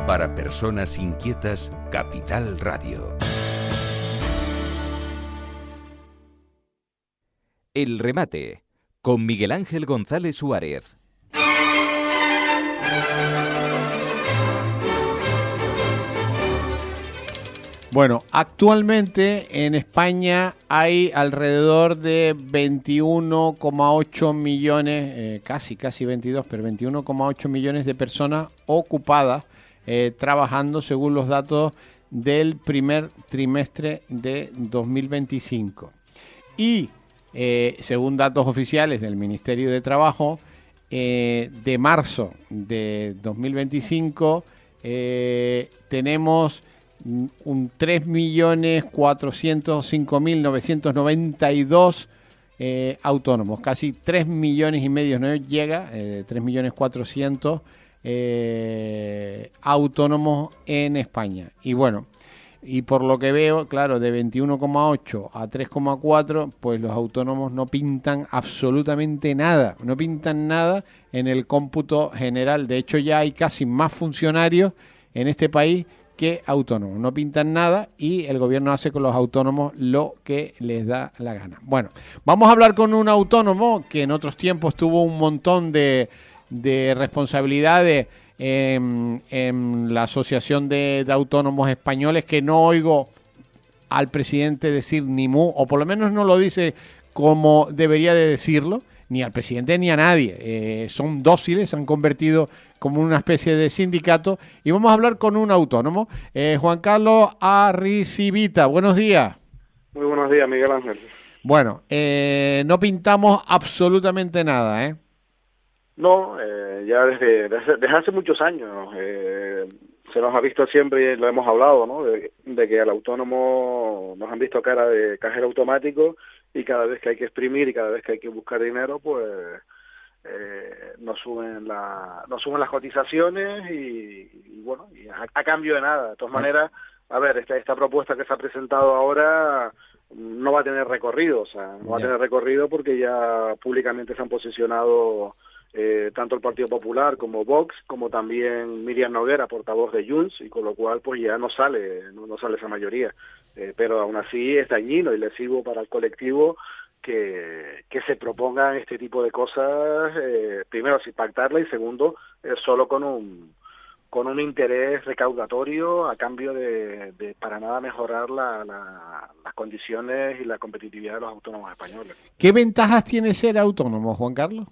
Para personas inquietas, Capital Radio. El remate, con Miguel Ángel González Suárez. Bueno, actualmente en España hay alrededor de 21,8 millones, casi 22, pero 21,8 millones de personas ocupadas trabajando según los datos del primer trimestre de 2025. Y según datos oficiales del Ministerio de Trabajo, de marzo de 2025 tenemos un 3.405.992 autónomos, casi 3 millones y medio, no llega, 3.400.000 autónomos en España. Y bueno, y por lo que veo, claro, de 21,8 a 3,4, pues los autónomos no pintan absolutamente nada, no pintan nada en el cómputo general. De hecho, ya hay casi más funcionarios en este país que autónomos, no pintan nada y el gobierno hace con los autónomos lo que les da la gana. Bueno, vamos a hablar con un autónomo que en otros tiempos tuvo un montón de responsabilidades en la Asociación de Autónomos Españoles, que no oigo al presidente decir ni mu, o por lo menos no lo dice como debería de decirlo, ni al presidente ni a nadie. Son dóciles, se han convertido como una especie de sindicato, y vamos a hablar con un autónomo, Juan Carlos Arricivita. Buenos días. Muy buenos días, Miguel Ángel. Bueno, no pintamos absolutamente nada, ¿eh? No, ya desde hace muchos años se nos ha visto siempre, y lo hemos hablado, ¿no? De que al autónomo nos han visto cara de cajero automático, y cada vez que hay que exprimir y cada vez que hay que buscar dinero, pues nos suben las cotizaciones y bueno, y a cambio de nada. De todas maneras, a ver, esta propuesta que se ha presentado ahora no va a tener recorrido, o sea, no va a tener recorrido porque ya públicamente se han posicionado tanto el Partido Popular como Vox, como también Miriam Noguera, portavoz de Junts, y con lo cual pues ya no sale esa mayoría. Pero aún así es dañino y lesivo para el colectivo que se propongan este tipo de cosas, primero sin pactarla y segundo solo con un interés recaudatorio a cambio de para nada mejorar las condiciones y la competitividad de los autónomos españoles. ¿Qué ventajas tiene ser autónomo, Juan Carlos?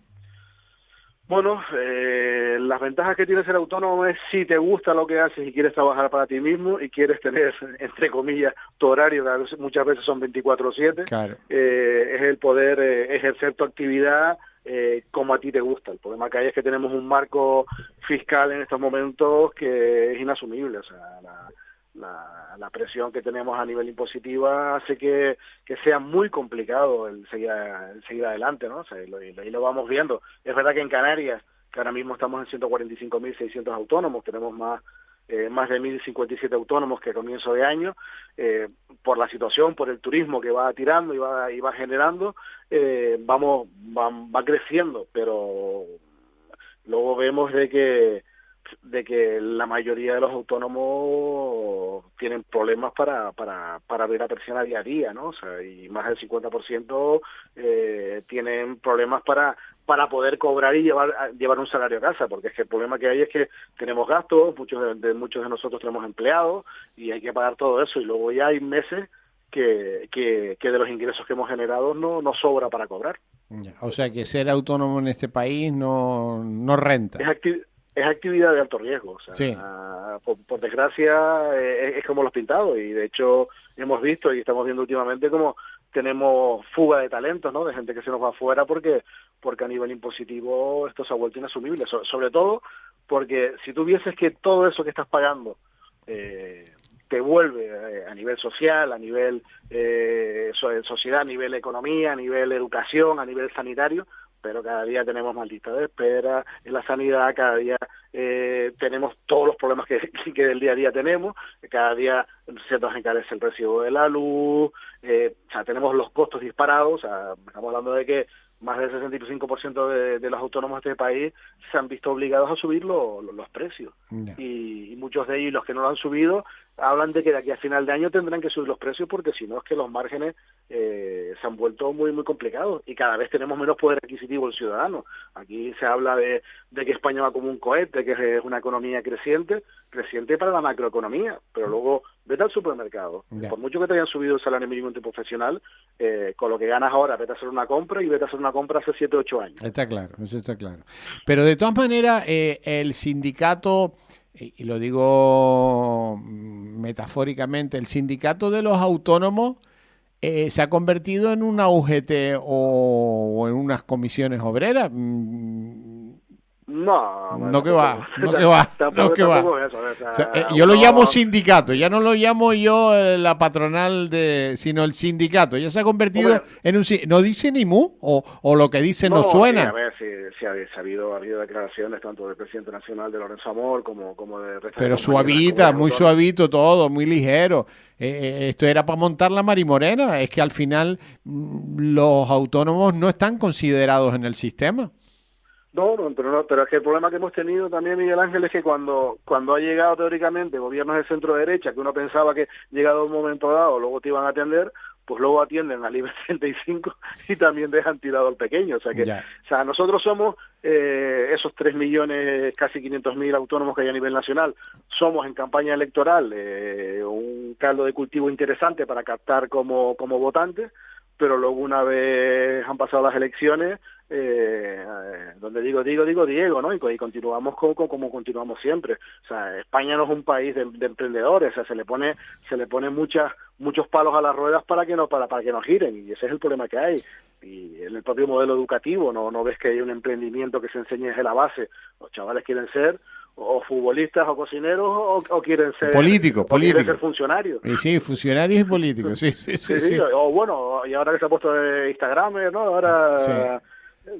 Bueno, las ventajas que tiene ser autónomo es si te gusta lo que haces y quieres trabajar para ti mismo y quieres tener, entre comillas, tu horario, que muchas veces son 24/7, claro. Es el poder ejercer tu actividad como a ti te gusta. El problema que hay es que tenemos un marco fiscal en estos momentos que es inasumible, o sea, la presión que tenemos a nivel impositiva hace que sea muy complicado el seguir adelante, ¿no? O sea, y lo vamos viendo. Es verdad que en Canarias, que ahora mismo estamos en 145.600 autónomos, tenemos más de 1.057 autónomos que a comienzo de año, por la situación, por el turismo que va tirando y va generando, va creciendo, pero luego vemos de que la mayoría de los autónomos tienen problemas para abrir la persiana día a día, ¿no? O sea, y más del 50% tienen problemas para poder cobrar y llevar un salario a casa, porque es que el problema que hay es que tenemos gastos, muchos de nosotros tenemos empleados y hay que pagar todo eso, y luego ya hay meses que de los ingresos que hemos generado no sobra para cobrar. O sea que ser autónomo en este país no renta. Es actividad de alto riesgo, o sea, sí. Por desgracia es como los pintados, y de hecho hemos visto y estamos viendo últimamente como tenemos fuga de talentos, ¿no? De gente que se nos va afuera porque a nivel impositivo esto se ha vuelto inasumible, sobre todo porque si tú vieses que todo eso que estás pagando te vuelve a nivel social, a nivel sociedad, a nivel economía, a nivel educación, a nivel sanitario, pero cada día tenemos más listas de espera en la sanidad, cada día tenemos todos los problemas que del día a día tenemos, cada día se nos encarece el recibo de la luz, o sea, tenemos los costos disparados, o sea, estamos hablando de que más del 65% de los autónomos de este país se han visto obligados a subir los precios. Y muchos de ellos, los que no lo han subido, hablan de que de aquí a final de año tendrán que subir los precios, porque si no es que los márgenes se han vuelto muy muy complicados y cada vez tenemos menos poder adquisitivo el ciudadano. Aquí se habla de que España va como un cohete, que es una economía creciente para la macroeconomía, pero luego vete al supermercado. Por mucho que te hayan subido el salario mínimo interprofesional, con lo que ganas ahora, vete a hacer una compra y vete a hacer una compra hace 7 o 8 años. Está claro, eso está claro. Pero de todas maneras, el sindicato, y lo digo metafóricamente, el sindicato de los autónomos se ha convertido en una UGT o en unas comisiones obreras. No que va. Yo lo llamo sindicato, ya no lo llamo yo la patronal, sino el sindicato. Ya se ha convertido en un... ¿No dice ni mu? ¿O lo que dice no suena? Sí, a ver, sí ha habido declaraciones tanto del presidente nacional de Lorenzo Amor como de... Pero suavita, muy suavito todo, muy ligero. Esto era para montar la marimorena. Es que al final los autónomos no están considerados en el sistema. No, pero es que el problema que hemos tenido también, Miguel Ángel, es que cuando ha llegado teóricamente gobiernos de centro derecha, que uno pensaba que llegado un momento dado luego te iban a atender, pues luego atienden al IBEX 35 y también dejan tirado al pequeño. O sea, nosotros somos esos 3 millones, casi 500.000 autónomos que hay a nivel nacional. Somos en campaña electoral un caldo de cultivo interesante para captar como votantes, pero luego una vez han pasado las elecciones, donde digo Diego, ¿no? Y continuamos como continuamos siempre. O sea, España no es un país de emprendedores, o sea, se le pone muchos palos a las ruedas para que no giren, y ese es el problema que hay. Y en el propio modelo educativo no ves que hay un emprendimiento que se enseñe desde la base. Los chavales quieren ser o futbolistas o cocineros o quieren ser políticos. Quieren ser funcionarios. Sí, funcionarios y políticos, sí. O bueno, y ahora que se ha puesto Instagram, ¿no? Ahora... Sí.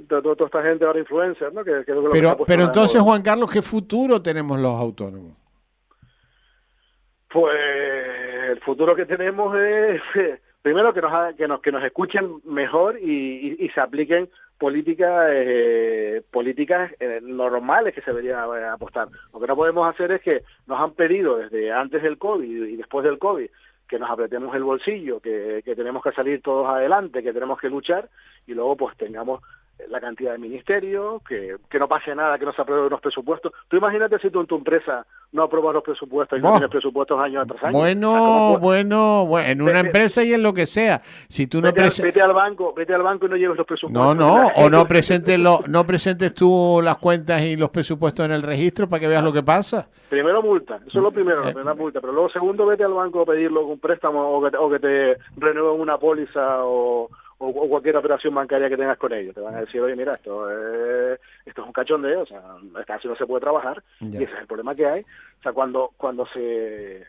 Toda esta gente ahora influencer, ¿no? Pero entonces, Juan Carlos, ¿qué futuro tenemos los autónomos? Pues el futuro que tenemos es primero que nos escuchen mejor y se apliquen políticas normales que se debería apostar. Lo que no podemos hacer es que nos han pedido desde antes del COVID y después del COVID que nos apretemos el bolsillo, que tenemos que salir todos adelante, que tenemos que luchar, y luego pues tengamos la cantidad de ministerios, que no pase nada, que no se aprueben los presupuestos. Tú imagínate si tú en tu empresa no apruebas los presupuestos y no tienes presupuestos año tras año. Bueno, en una empresa y en lo que sea. Si tú vete al banco y no lleves los presupuestos. O no presentes tú las cuentas y los presupuestos en el registro para que veas lo que pasa. Primero multa, eso es lo primero, la primera multa, pero luego segundo vete al banco a pedirlo un préstamo o que te renueven una póliza o cualquier operación bancaria que tengas con ellos. Te van a decir, oye, mira, esto es un cachondeo, o sea, así no se puede trabajar, y ese es el problema que hay. O sea, cuando se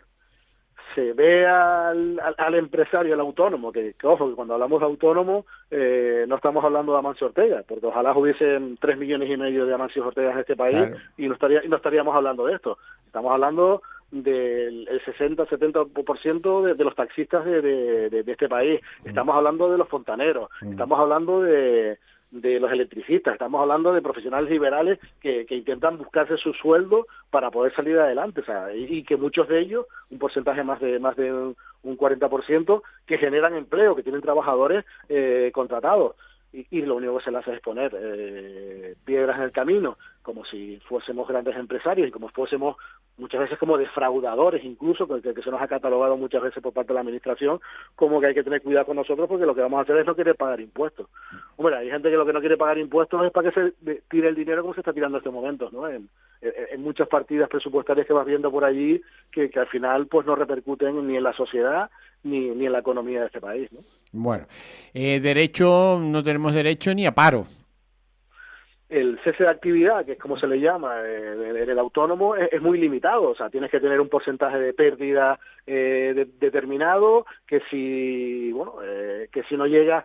ve al empresario, al autónomo, que ojo, que cuando hablamos de autónomo no estamos hablando de Amancio Ortega, porque ojalá hubiesen 3,5 millones de Amancio Ortegas en este país, claro, y no estaríamos hablando de esto. Estamos hablando del 60-70% de los taxistas de este país. Estamos hablando de los fontaneros, estamos hablando de los electricistas, estamos hablando de profesionales liberales que intentan buscarse su sueldo para poder salir adelante, o sea, y que muchos de ellos, un porcentaje más de un 40%, que generan empleo, que tienen trabajadores contratados. Y lo único que se les hace es poner piedras en el camino, como si fuésemos grandes empresarios y como fuésemos muchas veces como defraudadores, incluso, que se nos ha catalogado muchas veces por parte de la administración, como que hay que tener cuidado con nosotros porque lo que vamos a hacer es no querer pagar impuestos. Hombre, hay gente que lo que no quiere pagar impuestos es para que se tire el dinero como se está tirando en estos momentos, ¿no? En muchas partidas presupuestarias que vas viendo por allí que al final pues no repercuten ni en la sociedad ni en la economía de este país, ¿no? Bueno, no tenemos derecho ni a paro. El cese de actividad, que es como se le llama en el autónomo, es muy limitado. O sea, tienes que tener un porcentaje de pérdida determinado, que si no llega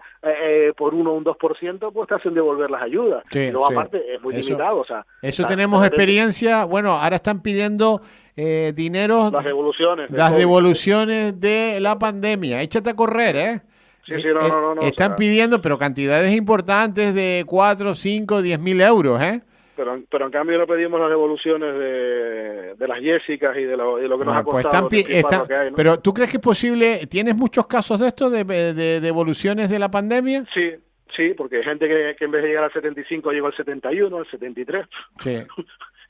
por 1 o un 2%, pues te hacen devolver las ayudas. Sí, y luego aparte es muy limitado. O sea, eso tenemos experiencia. Bueno, ahora están pidiendo dinero, las devoluciones. Las devoluciones de la pandemia. Échate a correr, ¿eh? Sí, no, están pidiendo, pero cantidades importantes de 4, 5, 10.000 euros, ¿eh? Pero en cambio no pedimos las devoluciones de las Jessicas y de lo que nos ha Pues costado lo que hay, ¿no? Pero ¿tú crees que es posible? ¿Tienes muchos casos de esto, de devoluciones de la pandemia? Sí, porque hay gente que en vez de llegar al 75 llegó al 71, al 73. Sí.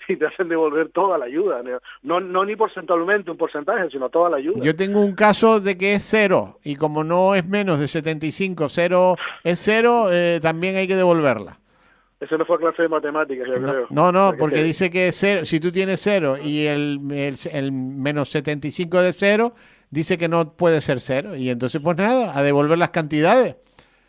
Y te hacen devolver toda la ayuda. No ni porcentualmente un porcentaje, sino toda la ayuda. Yo tengo un caso de que es 0, y como no es menos de 75, 0 es 0, también hay que devolverla. Eso no fue clase de matemáticas, yo creo. No, porque dice que es 0, si tú tienes 0 y el menos 75 de 0, dice que no puede ser 0, y entonces pues nada, a devolver las cantidades.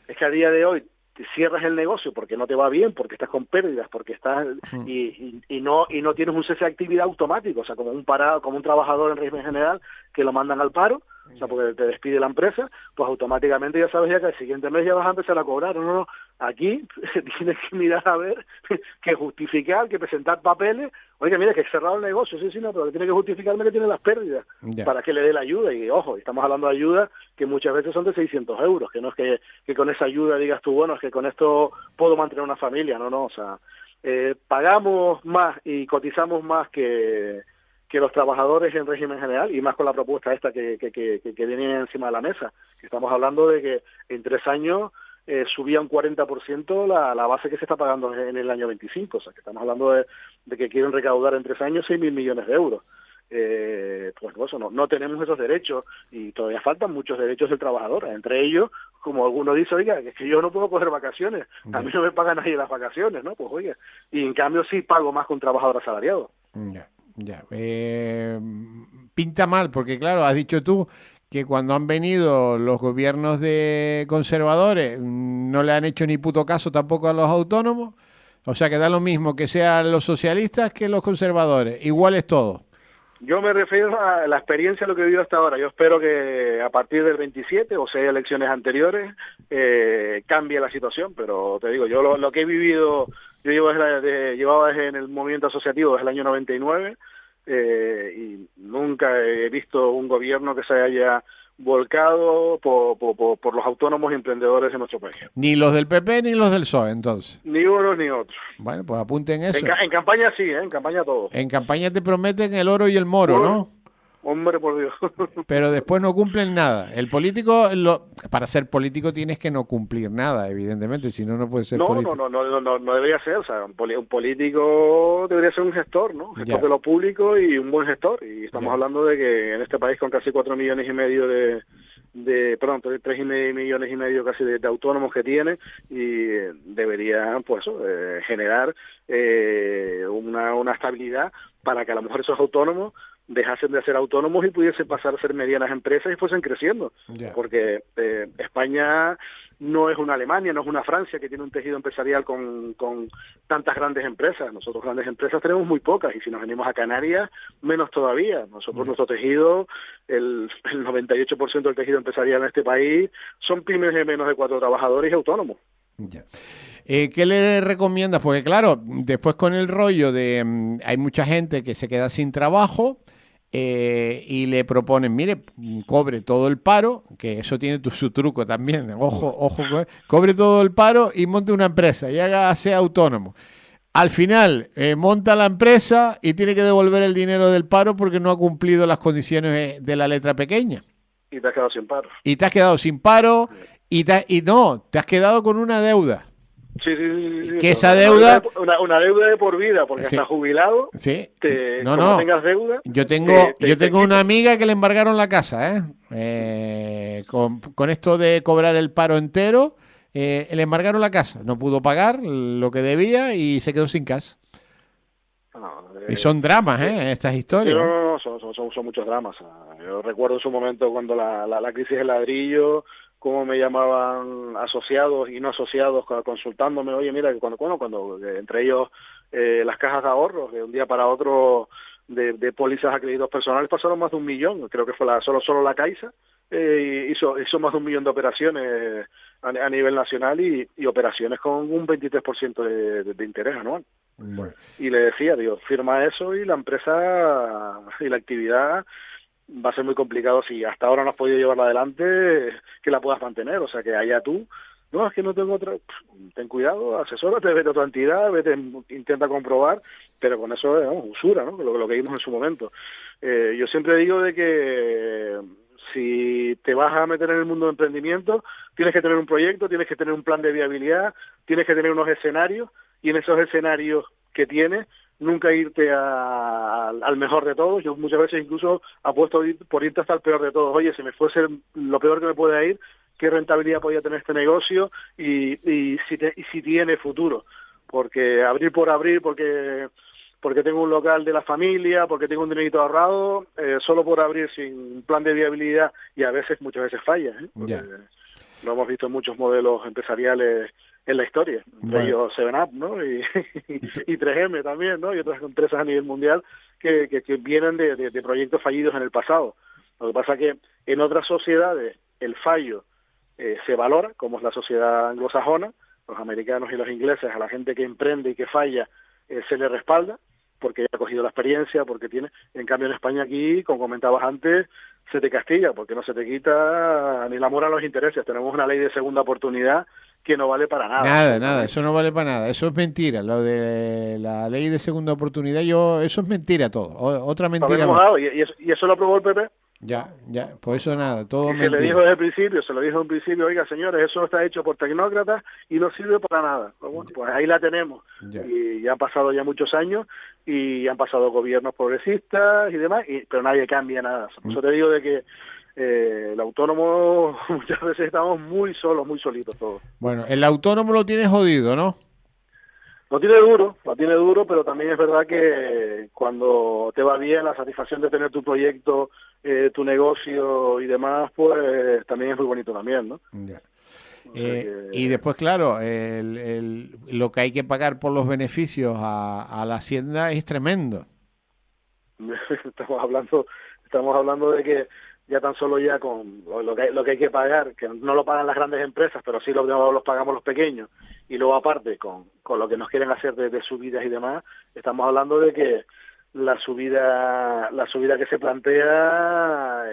Es que a día de hoy te cierras el negocio porque no te va bien, porque estás con pérdidas, porque estás y no tienes un cese de actividad automático, o sea, como un trabajador en régimen general que lo mandan al paro, o sea, porque te despide la empresa, pues automáticamente ya sabes ya que el siguiente mes ya vas a empezar a cobrar. No, aquí tienes que mirar a ver, que justificar, que presentar papeles. Oiga, mira, que he cerrado el negocio, sí, no, pero que tiene que justificarme que tiene las pérdidas para que le dé la ayuda. Y ojo, estamos hablando de ayuda que muchas veces son de 600 euros, que no es que con esa ayuda digas tú, bueno, es que con esto puedo mantener una familia. No, o sea, pagamos más y cotizamos más que los trabajadores en régimen general, y más con la propuesta esta que viene encima de la mesa, que estamos hablando de que en 3 años subía un 40% la base que se está pagando en el año 25, o sea, que estamos hablando de que quieren recaudar en 3 años 6.000 millones de euros. Pues eso, no tenemos esos derechos, y todavía faltan muchos derechos del trabajador, entre ellos, como alguno dice, oiga, es que yo no puedo coger vacaciones, a mí no me paga nadie las vacaciones, ¿no? Pues oiga, y en cambio sí pago más que un trabajador asalariado. Ya, pinta mal, porque claro, has dicho tú que cuando han venido los gobiernos de conservadores no le han hecho ni puto caso tampoco a los autónomos, o sea que da lo mismo que sean los socialistas que los conservadores, igual es todo. Yo me refiero a la experiencia, lo que he vivido hasta ahora. Yo espero que a partir del 27, o sea, elecciones anteriores, cambie la situación, pero te digo, yo lo que he vivido, yo llevaba desde en el movimiento asociativo desde el año 99, y nunca he visto un gobierno que se haya volcado por los autónomos y emprendedores de nuestro país. Ni los del PP ni los del PSOE, entonces. Ni unos ni otros. Bueno, pues apunten eso. En campaña sí, en campaña todo. En campaña te prometen el oro y el moro, ¿no? Hombre, por Dios. Pero después no cumplen nada. El político, para ser político tienes que no cumplir nada, evidentemente, si no, no puede ser político. No debería ser. O sea, un político debería ser un gestor, ¿no? Gestor de lo público y un buen gestor. Y estamos hablando de que en este país, con casi 4 millones y medio de 3 millones y medio casi de autónomos que tiene, y debería, pues eso, generar una estabilidad para que a lo mejor esos autónomos dejasen de ser autónomos y pudiesen pasar a ser medianas empresas y fuesen creciendo. Porque España no es una Alemania, no es una Francia que tiene un tejido empresarial con tantas grandes empresas. Nosotros grandes empresas tenemos muy pocas, y si nos venimos a Canarias, menos todavía. Nosotros, nuestro tejido, el 98% del tejido empresarial en este país son pymes de menos de 4 trabajadores y autónomos. ¿Qué le recomiendas? Porque claro, después con el rollo de hay mucha gente que se queda sin trabajo, y le proponen, mire, cobre todo el paro, que eso tiene su truco también, ojo, cobre todo el paro y monte una empresa y sea autónomo. Al final monta la empresa y tiene que devolver el dinero del paro porque no ha cumplido las condiciones de la letra pequeña. Y te has quedado sin paro. Y te has quedado sin paro, y te has quedado con una deuda. Sí. Que esa deuda... Una deuda de por vida, porque hasta jubilado, sí. No tengas deuda... Yo tengo una amiga que le embargaron la casa, con esto de cobrar el paro entero, le embargaron la casa. No pudo pagar lo que debía y se quedó sin casa. Y son dramas, estas historias. Son muchos dramas. Yo recuerdo en su momento cuando la crisis del ladrillo, cómo me llamaban asociados y no asociados consultándome, oye, mira, que cuando entre ellos las cajas de ahorros, de un día para otro, de pólizas a créditos personales pasaron más de 1 millón, creo que fue solo la Caixa, hizo más de 1 millón de operaciones a nivel nacional, y operaciones con un 23% de interés anual. Bueno. Y le decía, digo, firma eso y la empresa y la actividad va a ser muy complicado si hasta ahora no has podido llevarla adelante, que la puedas mantener, o sea que allá tú, no, es que no tengo otra, ten cuidado, asesórate, vete a tu entidad, vete, intenta comprobar, pero con eso es usura, ¿no? Lo que vimos en su momento. Yo siempre digo de que si te vas a meter en el mundo de emprendimiento, tienes que tener un proyecto, tienes que tener un plan de viabilidad, tienes que tener unos escenarios, y en esos escenarios que tienes, nunca irte al mejor de todos. Yo muchas veces incluso apuesto por irte hasta el peor de todos. Oye, si me fuese lo peor que me puede ir, ¿qué rentabilidad podría tener este negocio y si tiene futuro? Porque abrir por abrir, porque tengo un local de la familia, porque tengo un dinerito ahorrado, solo por abrir sin plan de viabilidad, y muchas veces falla, ¿eh? Porque lo hemos visto en muchos modelos empresariales en la historia, entre ellos 7up, ¿no? y 3M también, ¿no? Y otras empresas a nivel mundial que vienen de proyectos fallidos en el pasado. Lo que pasa es que en otras sociedades el fallo se valora, como es la sociedad anglosajona, los americanos y los ingleses, a la gente que emprende y que falla se le respalda, porque ha cogido la experiencia, porque tiene. En cambio en España aquí, como comentabas antes, se te castiga, porque no se te quita ni el amor a los intereses. Tenemos una ley de segunda oportunidad que no vale para nada. Nada, eso no vale para nada, eso es mentira. Lo de la ley de segunda oportunidad, eso es mentira todo, otra mentira más. Y eso lo aprobó el PP. Ya, pues eso nada, todo y mentira. Se le dijo desde el principio, oiga señores, eso está hecho por tecnócratas y no sirve para nada. Bueno, pues ahí la tenemos. Y ya han pasado ya muchos años y han pasado gobiernos progresistas y demás, pero nadie cambia nada. Por eso te digo de que el autónomo muchas veces estamos muy solos, muy solitos todos. Bueno, el autónomo lo tiene jodido, ¿no? Lo tiene duro, pero también es verdad que cuando te va bien, la satisfacción de tener tu proyecto, tu negocio y demás, pues también es muy bonito también, ¿no? Ya. Y después, claro, lo que hay que pagar por los beneficios a la Hacienda es tremendo. Estamos hablando de que ya tan solo ya con lo que hay que pagar, que no lo pagan las grandes empresas, pero sí los pagamos los pequeños, y luego aparte con lo que nos quieren hacer de subidas y demás, estamos hablando de que la subida que se plantea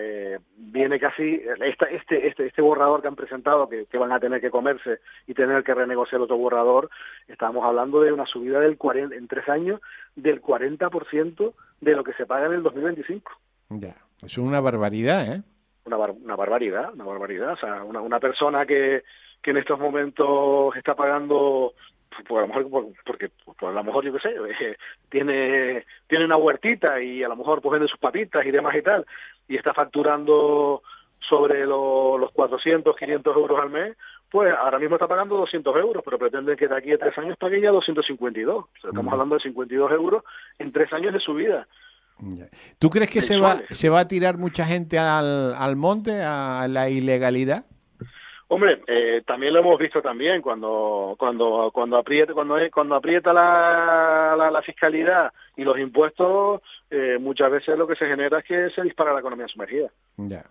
viene casi este borrador que han presentado, que van a tener que comerse y tener que renegociar otro borrador. Estamos hablando de una subida en 3 años del 40% de lo que se paga en el 2025. Ya, es una barbaridad, ¿eh? Una barbaridad. O sea, una persona que en estos momentos está pagando, pues a lo mejor, porque a lo mejor, yo qué sé, tiene una huertita y a lo mejor pues vende sus papitas y demás y tal, y está facturando sobre los 400, 500 euros al mes, pues ahora mismo está pagando 200 euros, pero pretende que de aquí a 3 años pague ya 252. O sea, estamos hablando de 52 euros en 3 años de subida. ¿Tú crees que se va a tirar mucha gente al monte, a la ilegalidad? Hombre, también lo hemos visto también cuando aprieta la fiscalidad y los impuestos, muchas veces lo que se genera es que se dispara la economía sumergida. Ya.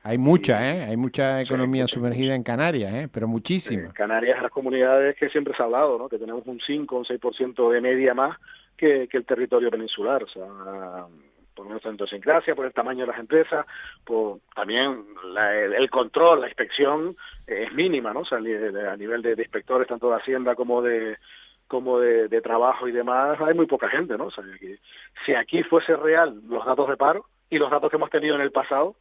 Hay mucha economía sumergida en Canarias, pero muchísima. Canarias es las comunidades que siempre se ha hablado, ¿no? Que tenemos un 5 o un 6% de media más que el territorio peninsular, o sea, por nuestra idiosincrasia, por el tamaño de las empresas, por también el control, la inspección es mínima, ¿no? O sea, a nivel de inspectores, tanto de Hacienda como de trabajo y demás, hay muy poca gente, ¿no? O sea, que si aquí fuese real los datos de paro y los datos que hemos tenido en el pasado,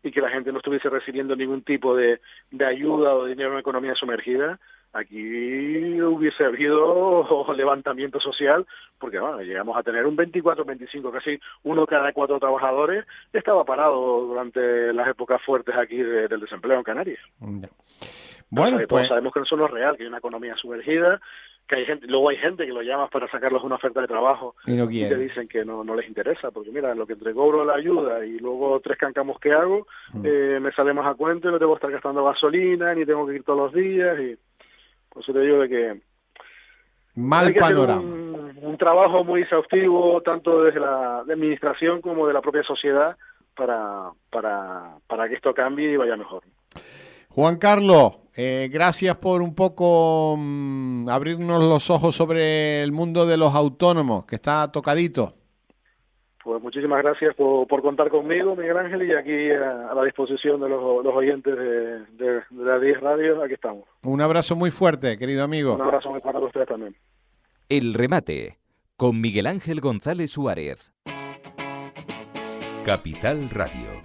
y que la gente no estuviese recibiendo ningún tipo de ayuda o dinero en economía sumergida, aquí hubiese habido levantamiento social, porque bueno, llegamos a tener un 24, 25, casi 1 cada 4 trabajadores estaba parado durante las épocas fuertes aquí del desempleo en Canarias. Bueno, pues todos sabemos que eso no es real, que hay una economía sumergida, que hay gente, luego hay gente que lo llamas para sacarlos una oferta de trabajo y te dicen que no les interesa, porque mira, lo que entre cobro la ayuda y luego 3 cancamos que hago, me sale más a cuenta y no tengo que estar gastando gasolina, ni tengo que ir todos los días, y por eso te digo de que mal panorama. Un trabajo muy exhaustivo, tanto desde la administración como de la propia sociedad, para que esto cambie y vaya mejor. Juan Carlos, gracias por un poco abrirnos los ojos sobre el mundo de los autónomos, que está tocadito. Pues muchísimas gracias por contar conmigo, Miguel Ángel, y aquí a la disposición de los oyentes de la 10 Radio, aquí estamos. Un abrazo muy fuerte, querido amigo. Un abrazo muy fuerte para ustedes también. El remate, con Miguel Ángel González Suárez. Capital Radio.